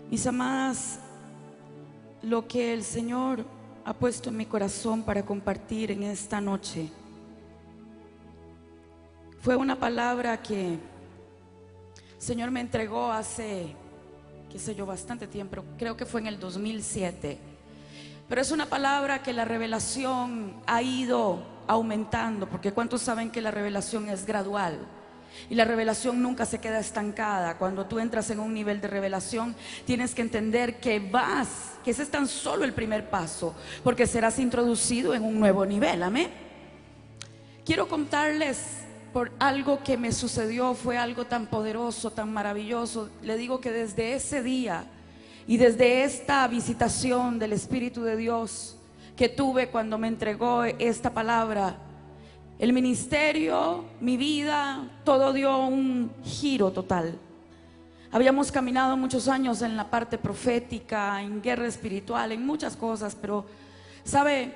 Mis amadas, lo que el Señor ha puesto en mi corazón para compartir en esta noche fue una palabra que el Señor me entregó hace, qué sé yo, bastante tiempo, creo que fue en el 2007. Pero es una palabra que la revelación ha ido aumentando, porque ¿cuántos saben que la revelación es gradual? Y la revelación nunca se queda estancada. Cuando tú entras en un nivel de revelación, tienes que entender que ese es tan solo el primer paso, porque serás introducido en un nuevo nivel. Amén. Quiero contarles por algo que me sucedió. Fue algo tan poderoso, tan maravilloso. Le digo que desde ese día y desde esta visitación del Espíritu de Dios que tuve cuando me entregó esta palabra, el ministerio, mi vida, todo dio un giro total. Habíamos caminado muchos años en la parte profética, en guerra espiritual, en muchas cosas, pero ¿sabe?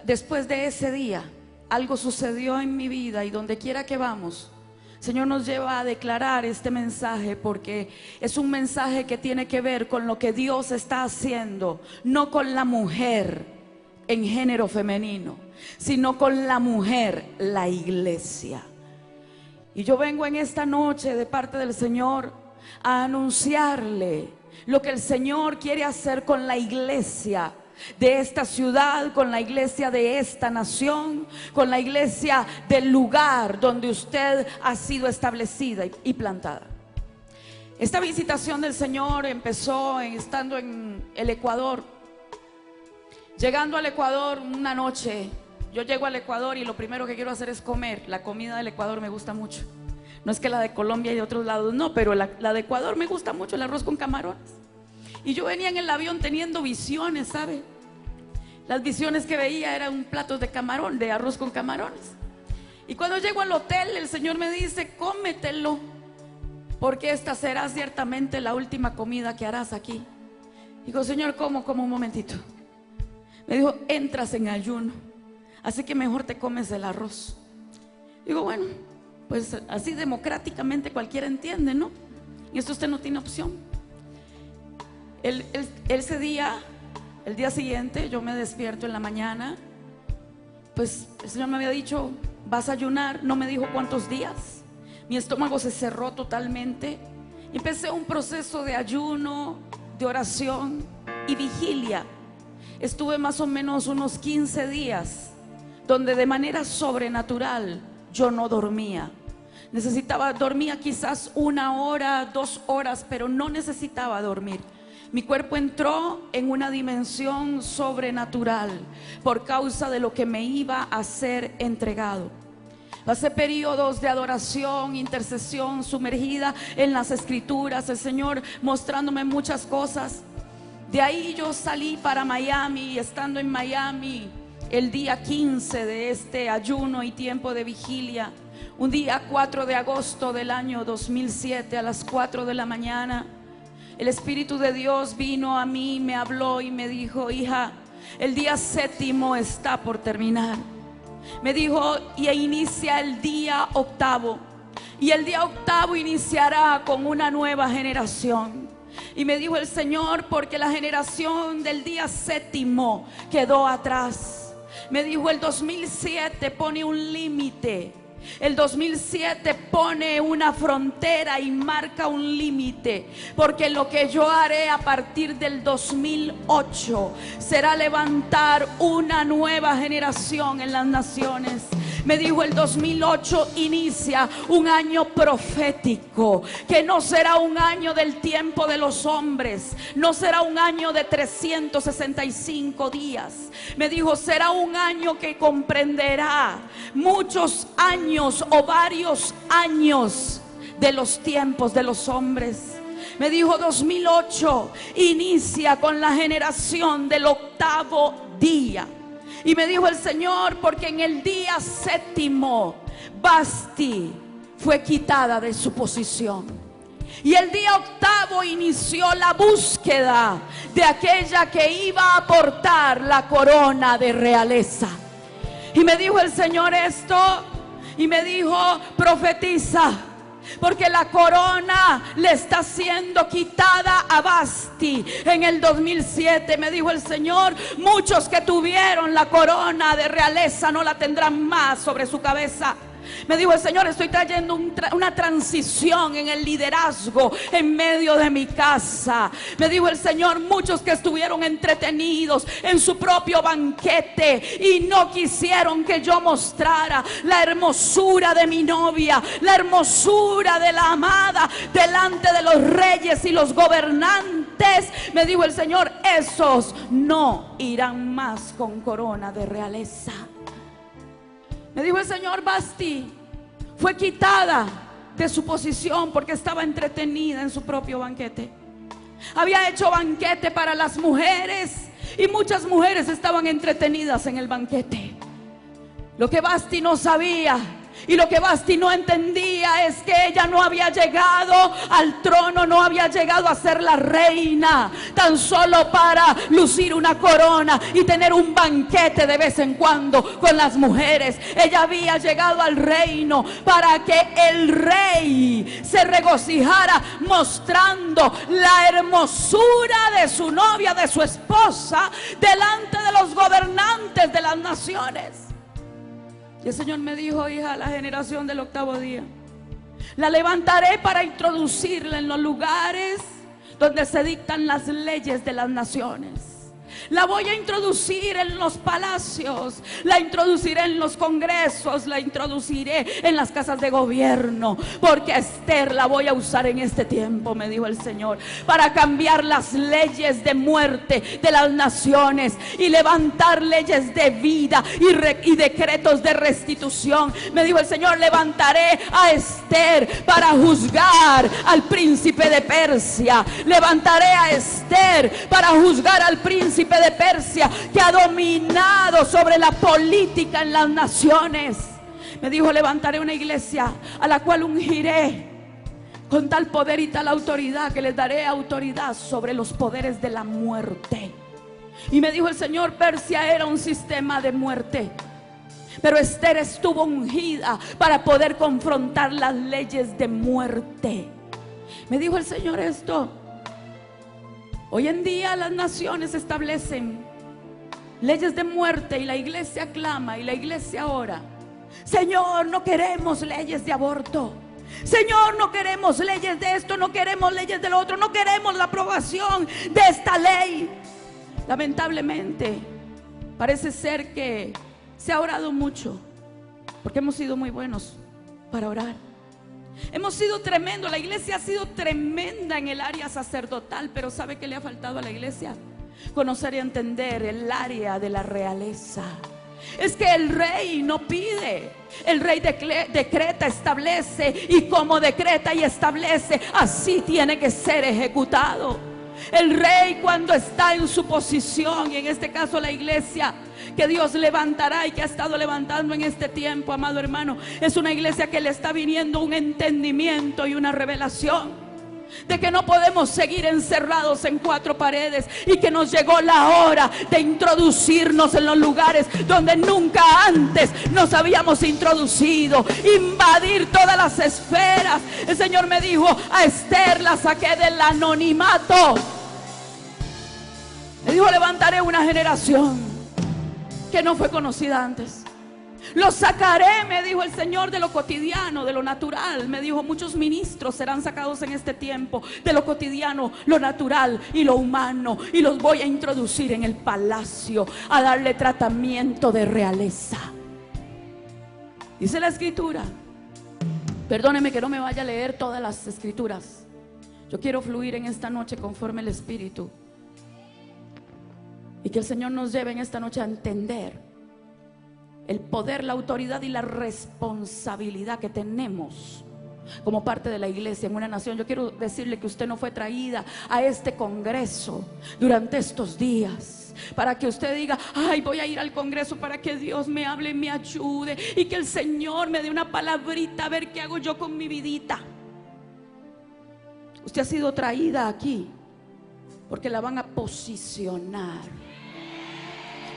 Después de ese día, algo sucedió en mi vida, y donde quiera que vamos, el Señor nos lleva a declarar este mensaje, porque es un mensaje que tiene que ver con lo que Dios está haciendo, no con la mujer en género femenino, sino con la mujer, la iglesia. Y yo vengo en esta noche de parte del Señor a anunciarle lo que el Señor quiere hacer con la iglesia de esta ciudad, con la iglesia de esta nación, con la iglesia del lugar donde usted ha sido establecida y plantada. Esta visitación del Señor empezó estando en el Ecuador. Llegando al Ecuador una noche, yo llego al Ecuador y lo primero que quiero hacer es comer. La comida del Ecuador me gusta mucho. No es que la de Colombia y de otros lados no, pero la de Ecuador me gusta mucho, el arroz con camarones. Y yo venía en el avión teniendo visiones, ¿sabe? Las visiones que veía eran un plato de camarón, de arroz con camarones. Y cuando llego al hotel, el Señor me dice: cómetelo, porque esta será ciertamente la última comida que harás aquí. Digo: Señor, ¿cómo? Como un momentito. Me dijo: entras en ayuno, así que mejor te comes el arroz. Digo: bueno, pues así democráticamente cualquiera entiende, ¿no? Y esto usted no tiene opción. Ese día, el día siguiente, yo me despierto en la mañana. Pues el Señor me había dicho: vas a ayunar. No me dijo cuántos días. Mi estómago se cerró totalmente. Empecé un proceso de ayuno, de oración y vigilia. Estuve más o menos unos 15 días donde de manera sobrenatural yo no dormía. Dormía quizás 1 hora, 2 horas, pero no necesitaba dormir. Mi cuerpo entró en una dimensión sobrenatural por causa de lo que me iba a ser entregado. Pasé periodos de adoración, intercesión, sumergida en las escrituras, el Señor mostrándome muchas cosas. De ahí yo salí para Miami, y estando en Miami el día 15 de este ayuno y tiempo de vigilia, un día 4 de agosto del año 2007 a las 4 de la mañana, el Espíritu de Dios vino a mí, me habló y me dijo: hija, el día 7º está por terminar. Me dijo: y inicia el día 8º, y el día 8º iniciará con una nueva generación. Y me dijo el Señor: porque la generación del día 7º quedó atrás. Me dijo: el 2007 pone un límite. El 2007 pone una frontera y marca un límite, porque lo que yo haré a partir del 2008 será levantar una nueva generación en las naciones. Me dijo: el 2008 inicia un año profético, que no será un año del tiempo de los hombres, no será un año de 365 días. Me dijo: será un año que comprenderá muchos años o varios años de los tiempos de los hombres. Me dijo: 2008 inicia con la generación del 8º día. Y me dijo el Señor: porque en el día 7º Basti fue quitada de su posición, y el día 8º inició la búsqueda de aquella que iba a portar la corona de realeza. Y me dijo el Señor esto, y me dijo: profetiza porque la corona le está siendo quitada a Vasti. En el 2007 me dijo el Señor, muchos que tuvieron la corona de realeza no la tendrán más sobre su cabeza. Me dijo el Señor, estoy trayendo una transición en el liderazgo en medio de mi casa. Me dijo el Señor, muchos que estuvieron entretenidos en su propio banquete y no quisieron que yo mostrara la hermosura de mi novia, la hermosura de la amada delante de los reyes y los gobernantes. Me dijo el Señor, esos no irán más con corona de realeza. Me dijo el Señor, Vasti fue quitada de su posición porque estaba entretenida en su propio banquete. Había hecho banquete para las mujeres y muchas mujeres estaban entretenidas en el banquete. Lo que Vasti no sabía y lo que Vasti no entendía es que ella no había llegado al trono, no había llegado a ser la reina tan solo para lucir una corona y tener un banquete de vez en cuando con las mujeres. Ella había llegado al reino para que el rey se regocijara mostrando la hermosura de su novia, de su esposa, delante de los gobernantes de las naciones. Y el Señor me dijo, hija, la generación del octavo día la levantaré para introducirla en los lugares donde se dictan las leyes de las naciones. La voy a introducir en los palacios, la introduciré en los congresos, la introduciré en las casas de gobierno, porque a Esther la voy a usar en este tiempo, me dijo el Señor, para cambiar las leyes de muerte de las naciones y levantar leyes de vida y decretos de restitución. Me dijo el Señor, levantaré a Esther para juzgar al príncipe de Persia. Levantaré a Esther para juzgar al príncipe de Persia que ha dominado sobre la política en las naciones. Me dijo, levantaré una iglesia a la cual ungiré con tal poder y tal autoridad que les daré autoridad sobre los poderes de la muerte. Y me dijo el Señor, Persia era un sistema de muerte, pero Esther estuvo ungida para poder confrontar las leyes de muerte. Me dijo el Señor esto. Hoy en día las naciones establecen leyes de muerte y la iglesia clama y la iglesia ora. Señor, no queremos leyes de aborto. Señor, no queremos leyes de esto, no queremos leyes de lo otro, no queremos la aprobación de esta ley. Lamentablemente, parece ser que se ha orado mucho, porque hemos sido muy buenos para orar. Hemos sido tremendo, la iglesia ha sido tremenda en el área sacerdotal, pero ¿sabe qué le ha faltado a la iglesia? Conocer y entender el área de la realeza. Es que el rey no pide, el rey decreta, establece, y como decreta y establece, así tiene que ser ejecutado. El rey, cuando está en su posición, y en este caso la iglesia que Dios levantará y que ha estado levantando en este tiempo, amado hermano, es una iglesia que le está viniendo un entendimiento y una revelación de que no podemos seguir encerrados en cuatro paredes, y que nos llegó la hora de introducirnos en los lugares donde nunca antes nos habíamos introducido, invadir todas las esferas. El Señor me dijo, a Esther la saqué del anonimato. Me dijo, levantaré una generación que no fue conocida antes. Los sacaré, me dijo el Señor, de lo cotidiano, de lo natural. Me dijo, muchos ministros serán sacados en este tiempo de lo cotidiano, lo natural y lo humano, y los voy a introducir en el palacio, a darle tratamiento de realeza. Dice la escritura, perdóneme que no me vaya a leer todas las escrituras, yo quiero fluir en esta noche conforme el Espíritu, y que el Señor nos lleve en esta noche a entender el poder, la autoridad y la responsabilidad que tenemos como parte de la iglesia en una nación. Yo quiero decirle que usted no fue traída a este congreso durante estos días para que usted diga, ay, voy a ir al congreso para que Dios me hable y me ayude, y que el Señor me dé una palabrita, a ver qué hago yo con mi vidita. Usted ha sido traída aquí porque la van a posicionar.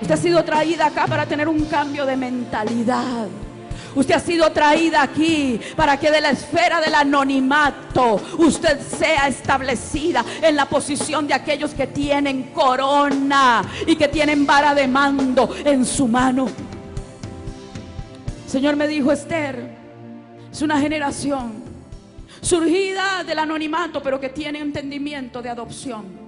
Usted ha sido traída acá para tener un cambio de mentalidad. Usted ha sido traída aquí para que de la esfera del anonimato usted sea establecida en la posición de aquellos que tienen corona y que tienen vara de mando en su mano. El Señor me dijo: Esther es una generación surgida del anonimato, pero que tiene entendimiento de adopción.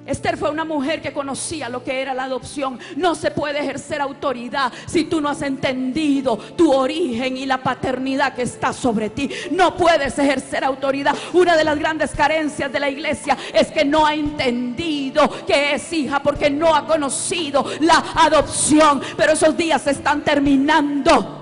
Esther fue una mujer que conocía lo que era la adopción. No se puede ejercer autoridad si tú no has entendido tu origen y la paternidad que está sobre ti. No puedes ejercer autoridad. Una de las grandes carencias de la iglesia es que no ha entendido que es hija, porque no ha conocido la adopción. Pero esos días se están terminando.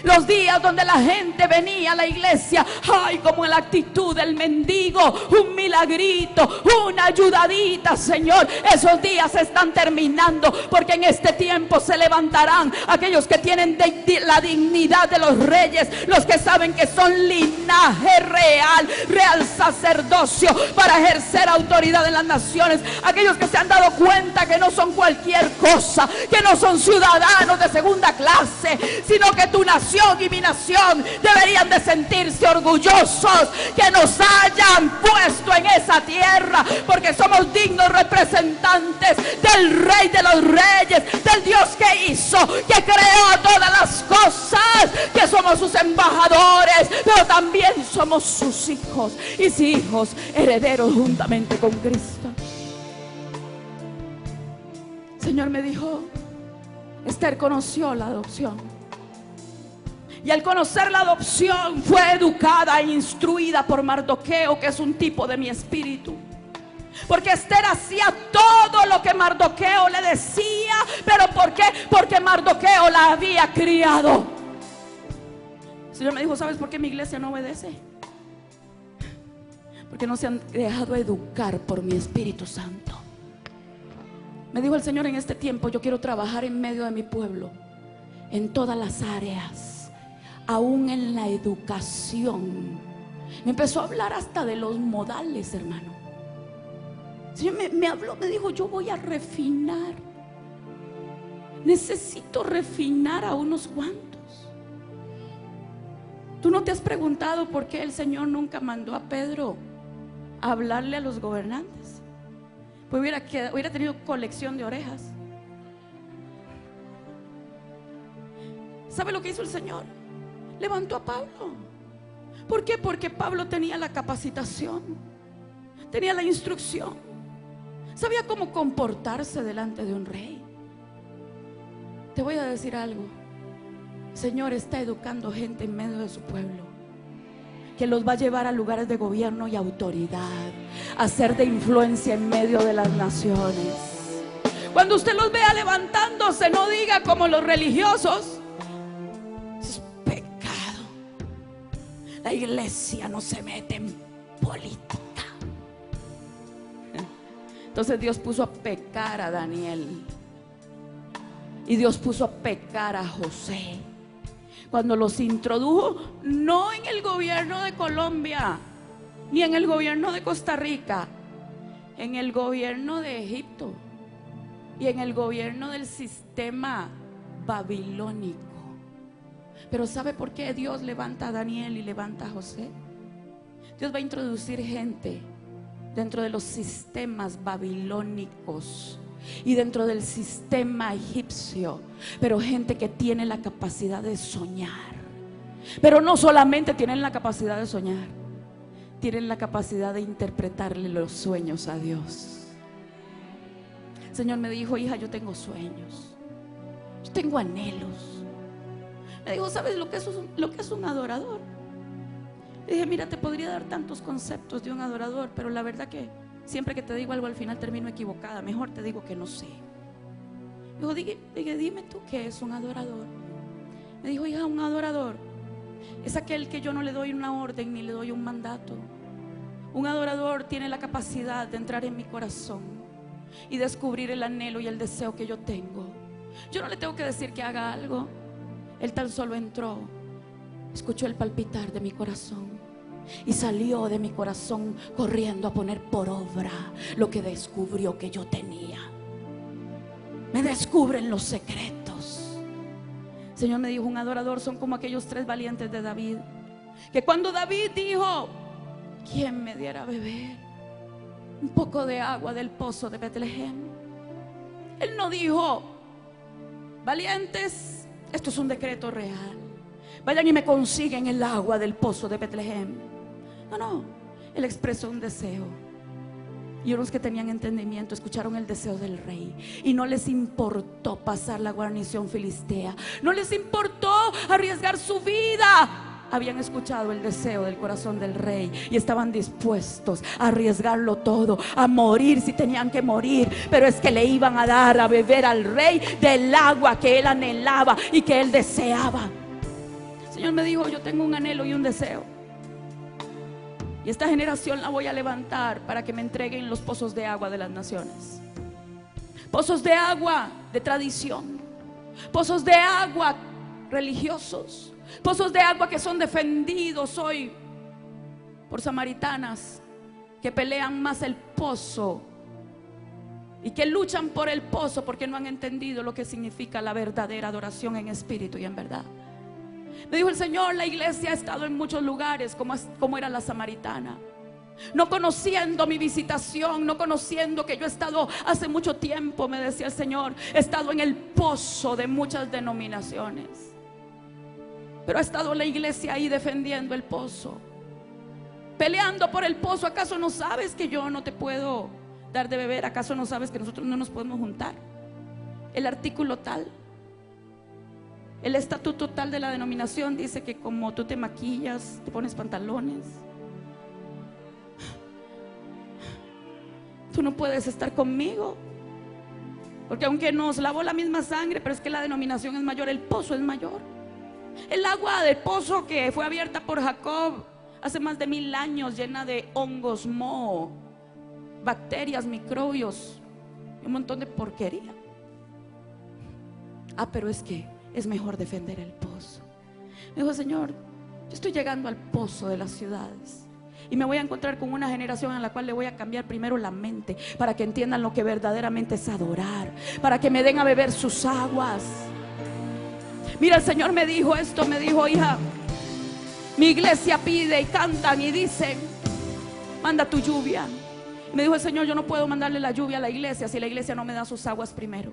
Los días donde la gente venía a la iglesia, ay, como en la actitud del mendigo, un milagrito, una ayudadita, Señor. Esos días se están terminando, porque en este tiempo se levantarán aquellos que tienen la dignidad de los reyes, los que saben que son linaje real, real sacerdocio para ejercer autoridad en las naciones. Aquellos que se han dado cuenta que no son cualquier cosa, que no son ciudadanos de segunda clase, sino que tu nación y mi nación deberían de sentirse orgullosos que nos hayan puesto en esa tierra, porque somos dignos representantes del Rey de los Reyes, del Dios que hizo, que creó todas las cosas, que somos sus embajadores, pero también somos sus hijos y sus hijos herederos juntamente con Cristo. El Señor me dijo: Esther conoció la adopción. Y al conocer la adopción fue educada e instruida por Mardoqueo, que es un tipo de mi espíritu. Porque Esther hacía todo lo que Mardoqueo le decía. ¿Pero por qué? Porque Mardoqueo la había criado. El Señor me dijo: ¿sabes por qué mi iglesia no obedece? Porque no se han dejado educar por mi Espíritu Santo. Me dijo el Señor: en este tiempo yo quiero trabajar en medio de mi pueblo, en todas las áreas, aún en la educación. Me empezó a hablar hasta de los modales, hermano. El Señor me habló, me dijo: yo voy a refinar. Necesito refinar a unos cuantos. ¿Tú no te has preguntado por qué el Señor nunca mandó a Pedro a hablarle a los gobernantes? Pues hubiera tenido colección de orejas. ¿Sabe lo que hizo el Señor? Levantó a Pablo. ¿Por qué? Porque Pablo tenía la capacitación, tenía la instrucción, sabía cómo comportarse delante de un rey. Te voy a decir algo: el Señor está educando gente en medio de su pueblo, que los va a llevar a lugares de gobierno y autoridad, a ser de influencia en medio de las naciones. Cuando usted los vea levantándose, no diga como los religiosos: la iglesia no se mete en política. Entonces Dios puso a pecar a Daniel, y Dios puso a pecar a José cuando los introdujo, no en el gobierno de Colombia ni en el gobierno de Costa Rica, en el gobierno de Egipto y en el gobierno del sistema babilónico. Pero ¿sabe por qué Dios levanta a Daniel y levanta a José? Dios va a introducir gente dentro de los sistemas babilónicos y dentro del sistema egipcio, pero gente que tiene la capacidad de soñar. Pero no solamente tienen la capacidad de soñar, tienen la capacidad de interpretarle los sueños a Dios. El Señor me dijo: hija, yo tengo sueños, yo tengo anhelos. Me dijo: ¿sabes lo que es un adorador? Le dije: mira, te podría dar tantos conceptos de un adorador, pero la verdad que siempre que te digo algo al final termino equivocada. Mejor te digo que no sé. Me dijo: dime tú, ¿qué es un adorador? Me dijo: hija, un adorador es aquel que yo no le doy una orden ni le doy un mandato. Un adorador tiene la capacidad de entrar en mi corazón y descubrir el anhelo y el deseo que yo tengo. Yo no le tengo que decir que haga algo. Él tan solo entró, escuchó el palpitar de mi corazón y salió de mi corazón corriendo a poner por obra lo que descubrió que yo tenía. Me descubren los secretos. El Señor me dijo, un adorador son como aquellos 3 valientes de David, que cuando David dijo, ¿quién me diera a beber un poco de agua del pozo de Betlehem? Él no dijo, valientes, esto es un decreto real, vayan y me consiguen el agua del pozo de Betlehem. No, él expresó un deseo. Y unos que tenían entendimiento escucharon el deseo del rey, y no les importó pasar la guarnición filistea, no les importó arriesgar su vida. Habían escuchado el deseo del corazón del rey y estaban dispuestos a arriesgarlo todo, a morir si tenían que morir, pero es que le iban a dar a beber al rey del agua que él anhelaba y que él deseaba. El Señor me dijo, yo tengo un anhelo y un deseo, y esta generación la voy a levantar para que me entreguen los pozos de agua de las naciones. Pozos de agua de tradición, pozos de agua religiosos, pozos de agua que son defendidos hoy por samaritanas que pelean más el pozo y que luchan por el pozo porque no han entendido lo que significa la verdadera adoración en espíritu y en verdad. Me dijo el Señor, la iglesia ha estado en muchos lugares como era la samaritana, no conociendo mi visitación, no conociendo que yo he estado hace mucho tiempo, me decía el Señor, he estado en el pozo de muchas denominaciones, pero ha estado la iglesia ahí defendiendo el pozo, peleando por el pozo. ¿Acaso no sabes que yo no te puedo dar de beber? ¿Acaso no sabes que nosotros no nos podemos juntar? El artículo tal, el estatuto tal de la denominación dice que como tú te maquillas, te pones pantalones, tú no puedes estar conmigo, porque aunque nos lavó la misma sangre, pero es que la denominación es mayor, el pozo es mayor. El agua del pozo que fue abierta por Jacob hace más de 1000 años, llena de hongos, moho, bacterias, microbios y un montón de porquería. Pero es que es mejor defender el pozo. Me dijo, Señor, yo estoy llegando al pozo de las ciudades y me voy a encontrar con una generación en la cual le voy a cambiar primero la mente, para que entiendan lo que verdaderamente es adorar, para que me den a beber sus aguas. Mira, el Señor me dijo esto, me dijo, hija, mi iglesia pide y cantan y dicen, manda tu lluvia. Me dijo el Señor, yo no puedo mandarle la lluvia a la iglesia si la iglesia no me da sus aguas primero.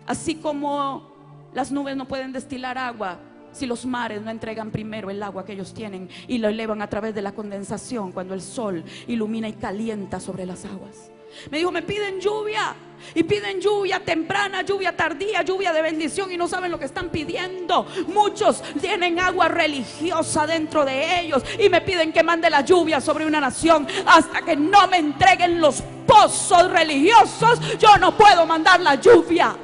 Así como las nubes no pueden destilar agua si los mares no entregan primero el agua que ellos tienen y lo elevan a través de la condensación cuando el sol ilumina y calienta sobre las aguas. Me dijo, me piden lluvia, y piden lluvia temprana, lluvia tardía, lluvia de bendición, y no saben lo que están pidiendo. Muchos tienen agua religiosa dentro de ellos y me piden que mande la lluvia sobre una nación. Hasta que no me entreguen los pozos religiosos, yo no puedo mandar la lluvia.